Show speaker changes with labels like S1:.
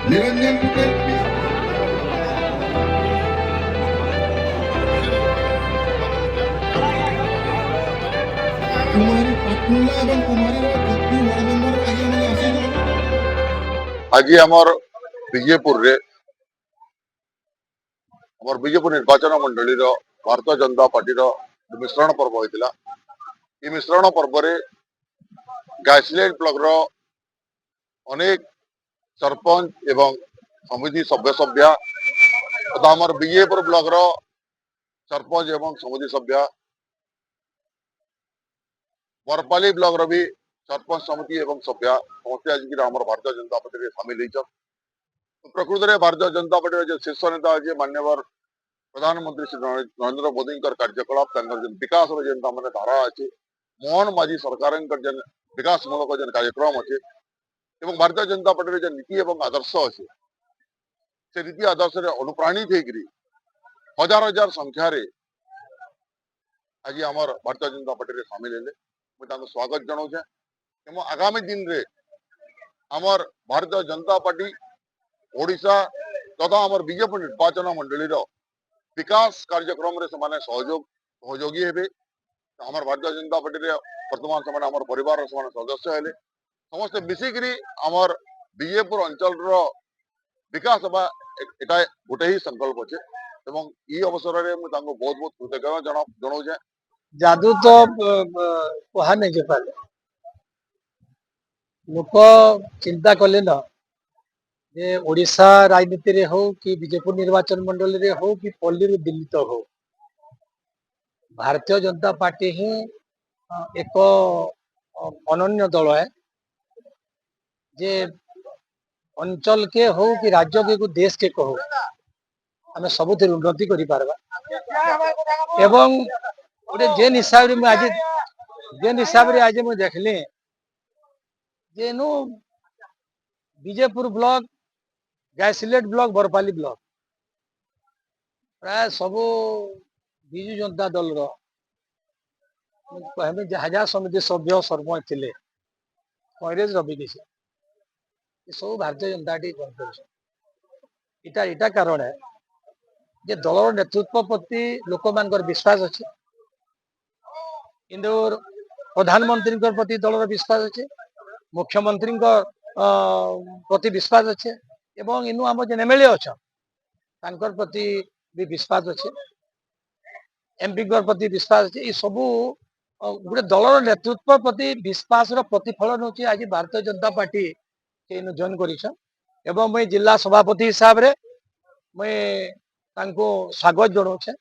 S1: निरंजन पटेल कुमारी पाटुल्ला एवं कुमारी कितनी ward member आगे मैंने आसी
S2: आज आमर विजयपुर रे विजयपुर निर्वाचन मंडली भारतीय जनता पार्टी मिश्रण पर्व होता ये मिश्रण पर्व रे गाइसलैंड ब्लॉक रो अनेक सरपंच एवं समिति सभ्य सभ्या तथा आमर विजयपुर ब्लॉक रो सरपंच एवं समिति सभ्या बरपाली ब्लॉक रो भी सरपंच समिति एवं सभ्या समस्त आज भारतीय जनता पार्टी सामिल हो प्रकृत में भारतीय जनता पार्टी जो शीर्ष नेता अच्छे मान्यवर प्रधानमंत्री श्री नरेंद्र मोदी कार्यकलाप विकास मैंने धारा अच्छे मोहन माझी सरकार विकास मूलक कार्यक्रम अच्छे भारतीय जनता पार्टी जो नीति एवं आदर्श अच्छे से नीति आदर्श अनुप्राणित होकर हजार हजार संख्यार आज आम भारतीय जनता पार्टी सामिल है मुझे स्वागत जनाऊे आगामी दिन रे आमर भारतीय जनता पार्टी ओडिशा तथा आमर विजयपुर निर्वाचन मंडली विकास कार्यक्रम रे समाने सहयोगी हेबे आमर भारतीय जनता पार्टी वर्तमान समय आमर परिवार सदस्य हेले समस्त मिसिकी आमर विजयपुर अंचल विकास हवा एटा गोटे ही संकल्प अच्छे ये अवसर में मुझे बहुत बहुत कृतज्ञता जनाऊे
S3: जादू तो कहा नहीं जे पाले लोक चिंता कले न जे ओडिशा राजनीति रे हो कि विजयपुर निर्वाचन मंडल रे हो कि पल्ली रू दिल्ली तो हो भारतीय जनता पार्टी ही एक अनन्य दल है जे अंचल के हो कि राज्य के को देश के कहो आम सब उन्नति करि पारबा एवं गोटे जेन हिसाब रे आज जेन हिसाब रे आज मुझे देखली जेनु Vijaypur block Gaisilet block Barpali block प्राय सब विजु जनता दल कहमी जहाँ समिति सभ्य सरपंच थे कांग्रेस रवि किशन सब भारतीय जनता पार्टी इटा कारण है जे दलर नेतृत्व प्रति लोक मान विश्वास अच्छे किंतु प्रधानमंत्री प्रति दलर विश्वास अच्छे मुख्यमंत्री प्रति विश्वास अच्छे एवं इनु आम जो एमएलए अच्छा प्रति भी विश्वास अच्छे एमपी प्रति विश्वास अच्छे ये सबू गोटे दलर नेतृत्व प्रति विश्वास प्रतिफलन होची आज भारतीय जनता पार्टी जॉइन कर जिला सभापति हिसाब रे मुझे स्वागत जनाऊे